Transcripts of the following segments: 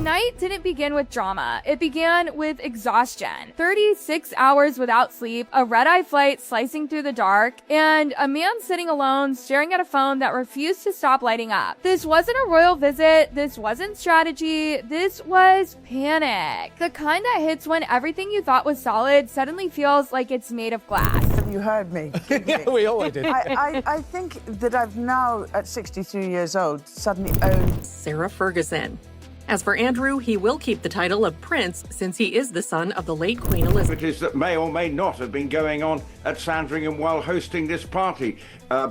night didn't begin with drama. It began with exhaustion. 36 hours without sleep, a red-eye flight slicing through the dark, and a man sitting alone staring at a phone that refused to stop lighting up. This wasn't a royal visit. This wasn't strategy. This was panic. The kind that hits when everything you thought was solid suddenly feels like it's made of glass. Have you heard me? Yeah, we always did. I think that I've now, at 63 years old, suddenly owned Sarah Ferguson. As for Andrew, he will keep the title of Prince since he is the son of the late Queen Elizabeth. It is that may or may not have been going on at Sandringham while hosting this party. A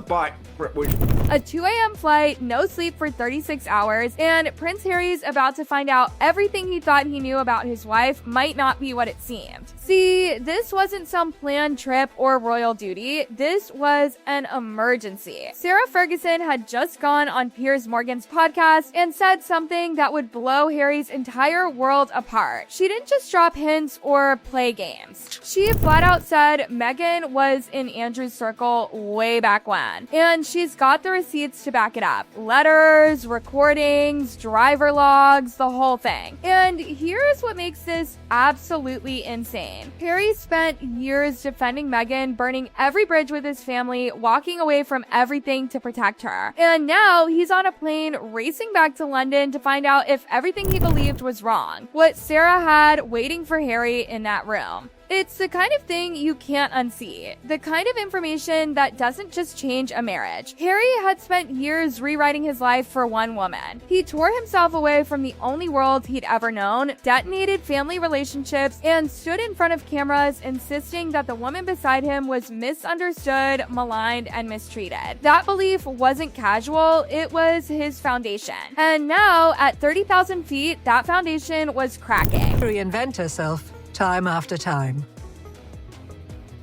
2 a.m. flight, no sleep for 36 hours, and Prince Harry's about to find out everything he thought he knew about his wife might not be what it seemed. See, this wasn't some planned trip or royal duty. This was an emergency. Sarah Ferguson had just gone on Piers Morgan's podcast and said something that would blow Harry's entire world apart. She didn't just drop hints or play games. She flat out said Meghan was in Andrew's circle way back when, and she's got the receipts to back it up. Letters, recordings, driver logs, the whole thing. And here's what makes this absolutely insane. Harry spent years defending Meghan, burning every bridge with his family, walking away from everything to protect her. And now he's on a plane racing back to London to find out if everything he believed was wrong. What Sarah had waiting for Harry in that room. It's the kind of thing you can't unsee. The kind of information that doesn't just change a marriage. Harry had spent years rewriting his life for one woman. He tore himself away from the only world he'd ever known, detonated family relationships, and stood in front of cameras insisting that the woman beside him was misunderstood, maligned, and mistreated. That belief wasn't casual, it was his foundation. And now, at 30,000 feet, that foundation was cracking. Reinvent herself. Time after time.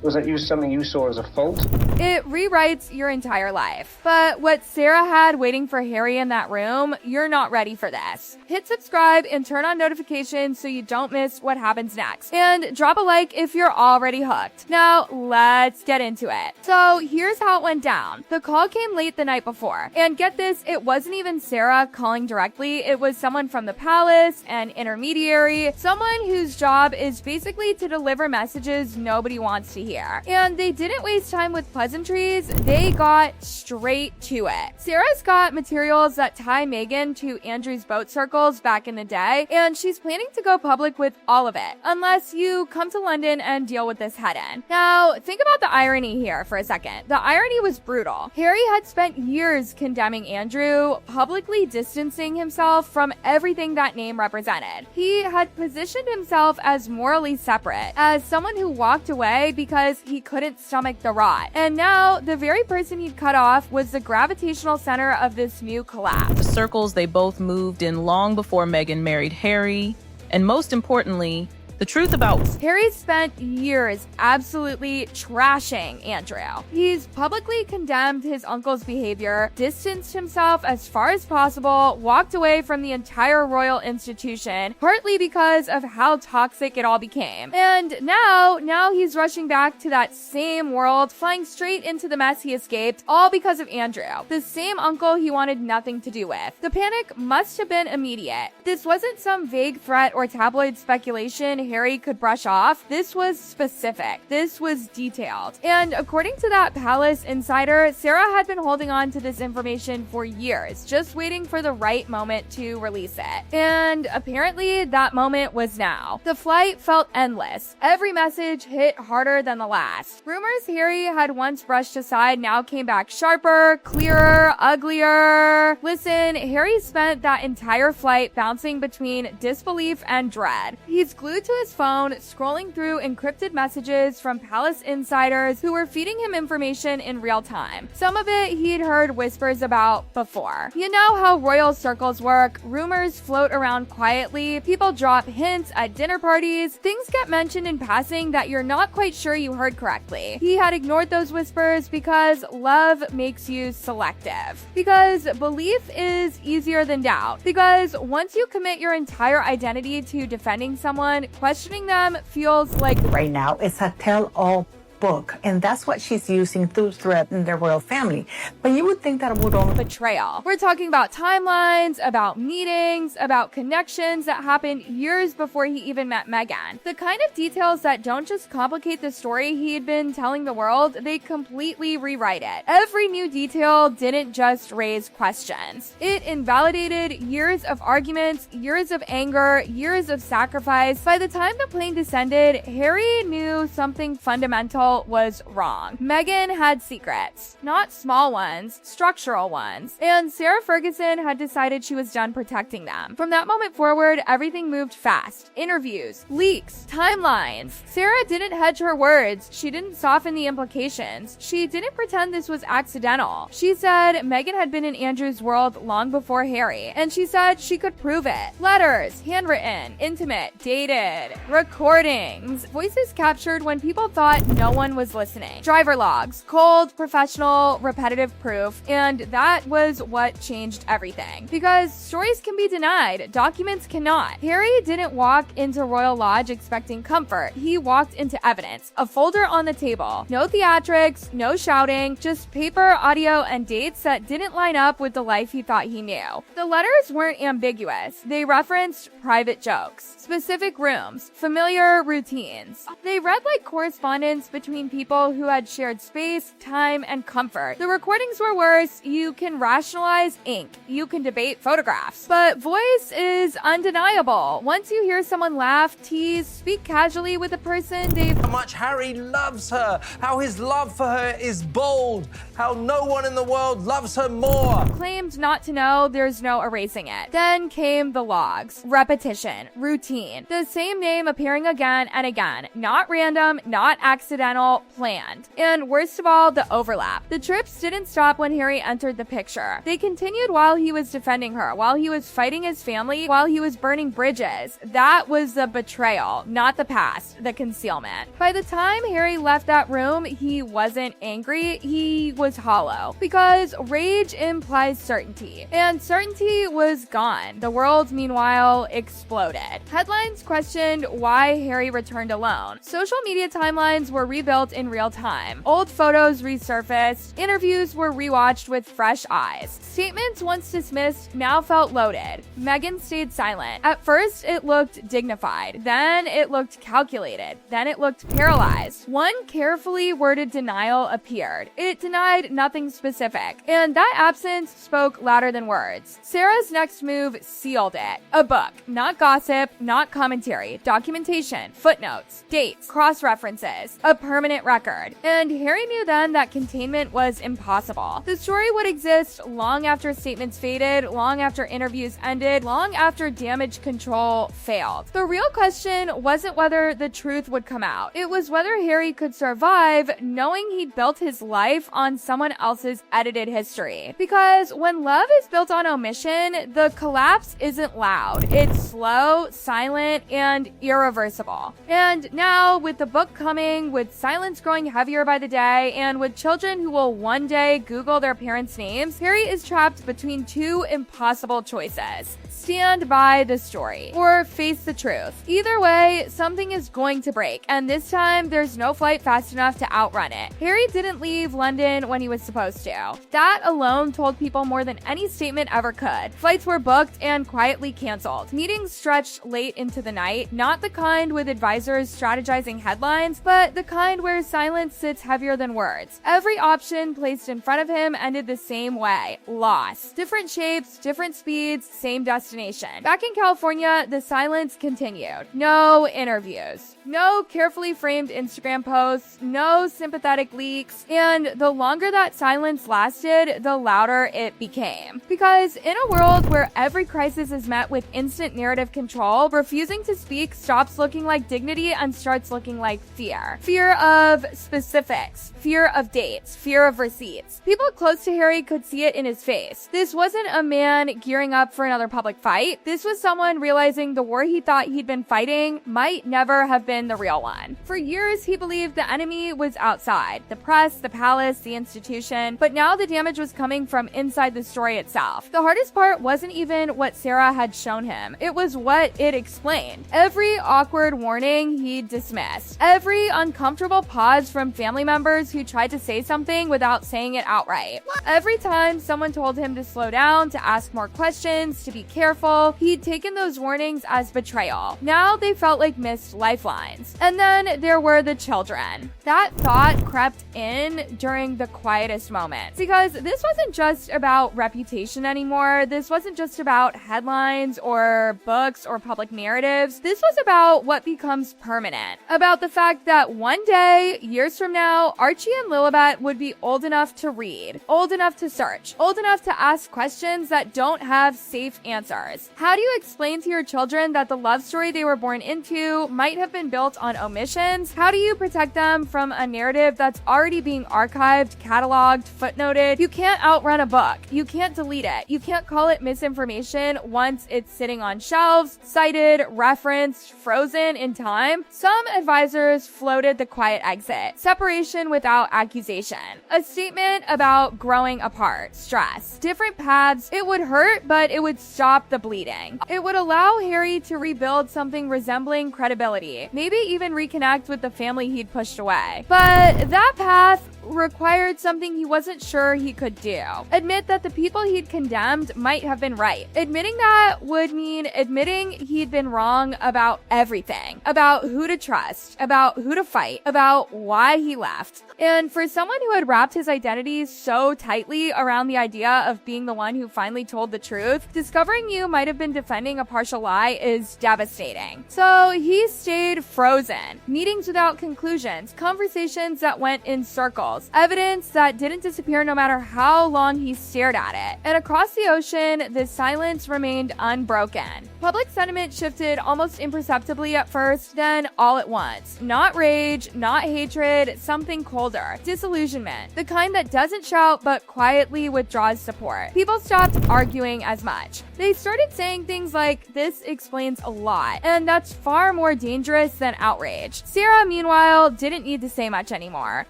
Was that something you saw as a fault? It rewrites your entire life. But what Sarah had waiting for Harry in that room, you're not ready for this. Hit subscribe and turn on notifications so you don't miss what happens next. And drop a like if you're already hooked. Now, let's get into it. So here's how it went down. The call came late the night before. And get this, it wasn't even Sarah calling directly. It was someone from the palace, an intermediary, someone whose job is basically to deliver messages nobody wants to hear. And they didn't waste time with pleasantries, they got straight to it. Sarah's got materials that tie Meghan to Andrew's boat circles back in the day, and she's planning to go public with all of it, unless you come to London and deal with this head-in. Now, think about the irony here for a second. The irony was brutal. Harry had spent years condemning Andrew, publicly distancing himself from everything that name represented. He had positioned himself as morally separate, as someone who walked away because he couldn't stomach the rot. And now, the very person he'd cut off was the gravitational center of this new collapse. The circles they both moved in long before Meghan married Harry, and most importantly, the truth about Harry spent years absolutely trashing Andrew. He's publicly condemned his uncle's behavior, distanced himself as far as possible, walked away from the entire royal institution, partly because of how toxic it all became. And now he's rushing back to that same world, flying straight into the mess he escaped, all because of Andrew, the same uncle he wanted nothing to do with. The panic must have been immediate. This wasn't some vague threat or tabloid speculation Harry could brush off. This was specific. This was detailed. And according to that palace insider, Sarah had been holding on to this information for years, just waiting for the right moment to release it. And apparently that moment was now. The flight felt endless. Every message hit harder than the last. Rumors Harry had once brushed aside now came back sharper, clearer, uglier. Listen, Harry spent that entire flight bouncing between disbelief and dread. He's glued to his phone, scrolling through encrypted messages from palace insiders who were feeding him information in real time. Some of it he'd heard whispers about before. You know how royal circles work. Rumors float around quietly, people drop hints at dinner parties, things get mentioned in passing that you're not quite sure you heard correctly. He had ignored those whispers because love makes you selective. Because belief is easier than doubt. Because once you commit your entire identity to defending someone, questioning them feels like right now it's a tell-all book, and that's what she's using to threaten the royal family. But you would think that it would only... Betrayal. We're talking about timelines, about meetings, about connections that happened years before he even met Meghan. The kind of details that don't just complicate the story he had been telling the world, they completely rewrite it. Every new detail didn't just raise questions. It invalidated years of arguments, years of anger, years of sacrifice. By the time the plane descended, Harry knew something fundamental was wrong. Meghan had secrets. Not small ones, structural ones. And Sarah Ferguson had decided she was done protecting them. From that moment forward, everything moved fast. Interviews, leaks, timelines. Sarah didn't hedge her words. She didn't soften the implications. She didn't pretend this was accidental. She said Meghan had been in Andrew's world long before Harry, and she said she could prove it. Letters, handwritten, intimate, dated, recordings, voices captured when people thought no one was listening. Driver logs, cold, professional, repetitive proof, and that was what changed everything. Because stories can be denied, documents cannot. Harry didn't walk into Royal Lodge expecting comfort. He walked into evidence. A folder on the table. No theatrics, no shouting, just paper, audio, and dates that didn't line up with the life he thought he knew. The letters weren't ambiguous. They referenced private jokes, specific rooms, familiar routines. They read like correspondence between people who had shared space, time, and comfort. The recordings were worse. You can rationalize ink. You can debate photographs. But voice is undeniable. Once you hear someone laugh, tease, speak casually with a person they've... How much Harry loves her, how his love for her is bold, how no one in the world loves her more. Claimed not to know, there's no erasing it. Then came the logs. Repetition. Routine. The same name appearing again and again. Not random, not accidental, planned. And worst of all, the overlap. The trips didn't stop when Harry entered the picture. They continued while he was defending her, while he was fighting his family, while he was burning bridges. That was the betrayal, not the past, the concealment. By the time Harry left that room, he wasn't angry, he was hollow. Because rage implies certainty. And certainty was gone. The world, meanwhile, exploded. Headlines questioned why Harry returned alone. Social media timelines were rebuilt in real time. Old photos resurfaced. Interviews were rewatched with fresh eyes. Statements once dismissed now felt loaded. Meghan stayed silent. At first, it looked dignified. Then it looked calculated. Then it looked paralyzed. One carefully worded denial appeared. It denied nothing specific. And that absence spoke louder than words. Sarah's next move sealed it. A book. Not gossip, not commentary. Documentation, footnotes, dates, cross-references. A permanent record. And Harry knew then that containment was impossible. The story would exist long after statements faded, long after interviews ended, long after damage control failed. The real question wasn't whether the truth would come out. It was whether Harry could survive knowing he'd built his life on someone else's edited history. Because when love is built on omission, the collapse isn't loud. It's slow, silent, and irreversible. And now, with the book coming, with silence growing heavier by the day, and with children who will one day Google their parents' names, Harry is trapped between two impossible choices. Stand by the story, or face the truth. Either way, something is going to break, and this time, there's no flight fast enough to outrun it. Harry didn't leave London when he was supposed to. That alone told people more than any statement ever could. Flights were booked and quietly canceled. Meetings stretched late into the night, not the kind with advisors strategizing headlines, but the kind where silence sits heavier than words. Every option placed in front of him ended the same way. Loss. Different shapes, different speeds, same destination. Back in California, the silence continued. No interviews. No carefully framed Instagram posts. No sympathetic leaks. And the longer that silence lasted, the louder it became. Because in a world where every crisis is met with instant narrative control, refusing to speak stops looking like dignity and starts looking like fear. Fear of specifics. Fear of dates. Fear of receipts. People close to Harry could see it in his face. This wasn't a man gearing up for another public fight. This was someone realizing the war he thought he'd been fighting might never have been been the real one. For years, he believed the enemy was outside, the press, the palace, the institution, but now the damage was coming from inside the story itself. The hardest part wasn't even what Sarah had shown him, it was what it explained. Every awkward warning he dismissed, every uncomfortable pause from family members who tried to say something without saying it outright. Every time someone told him to slow down, to ask more questions, to be careful, he'd taken those warnings as betrayal. Now they felt like missed lifelines. And then there were the children. That thought crept in during the quietest moments, because this wasn't just about reputation anymore. This wasn't just about headlines or books or public narratives. This was about what becomes permanent, about the fact that one day, years from now, Archie and Lilibet would be old enough to read, old enough to search, old enough to ask questions that don't have safe answers. How do you explain to your children that the love story they were born into might have been built on omissions? How do you protect them from a narrative that's already being archived, cataloged, footnoted? You can't outrun a book. You can't delete it. You can't call it misinformation once it's sitting on shelves, cited, referenced, frozen in time. Some advisors floated the quiet exit, separation without accusation, a statement about growing apart, stress, different paths. It would hurt, but it would stop the bleeding. It would allow Harry to rebuild something resembling credibility, maybe even reconnect with the family he'd pushed away. But that path required something he wasn't sure he could do. Admit that the people he'd condemned might have been right. Admitting that would mean admitting he'd been wrong about everything, about who to trust, about who to fight, about why he left. And for someone who had wrapped his identity so tightly around the idea of being the one who finally told the truth, discovering you might have been defending a partial lie is devastating. So he stayed frozen. Meetings without conclusions, conversations that went in circles, evidence that didn't disappear no matter how long he stared at it. And across the ocean, the silence remained unbroken. Public sentiment shifted almost imperceptibly at first, then all at once. Not rage, not hatred, something colder. Disillusionment, the kind that doesn't shout but quietly withdraws support. People stopped arguing as much. They started saying things like, "This explains a lot," and that's far more dangerous than outrage. Sarah, meanwhile, didn't need to say much anymore.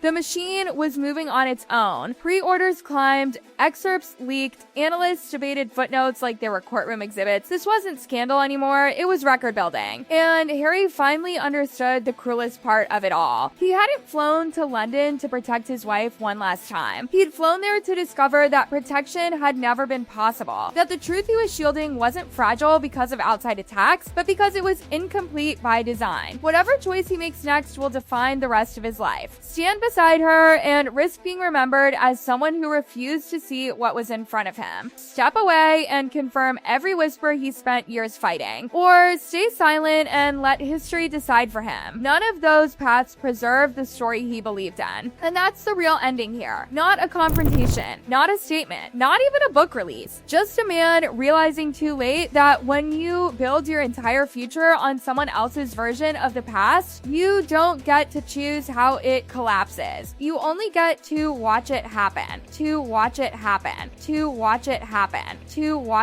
The machine was moving on its own. Pre-orders climbed, excerpts leaked, analysts debated footnotes like they were courtroom exhibits. This wasn't scandal anymore, it was record building. And Harry finally understood the cruelest part of it all. He hadn't flown to London to protect his wife one last time. He'd flown there to discover that protection had never been possible, that the truth he was shielding wasn't fragile because of outside attacks, but because it was incomplete by design. Whatever choice he makes next will define the rest of his life. Stand beside her and risk being remembered as someone who refused to see what was in front of him. Step away and confirm every whisper he spent years fighting. Or stay silent and let history decide for him. None of those paths preserve the story he believed in. And that's the real ending here. Not a confrontation, not a statement, not even a book release. Just a man realizing too late that when you build your entire future on someone else's version of the past, you don't get to choose how it collapses. You only get to watch it happen, to watch it happen, to watch it happen, to watch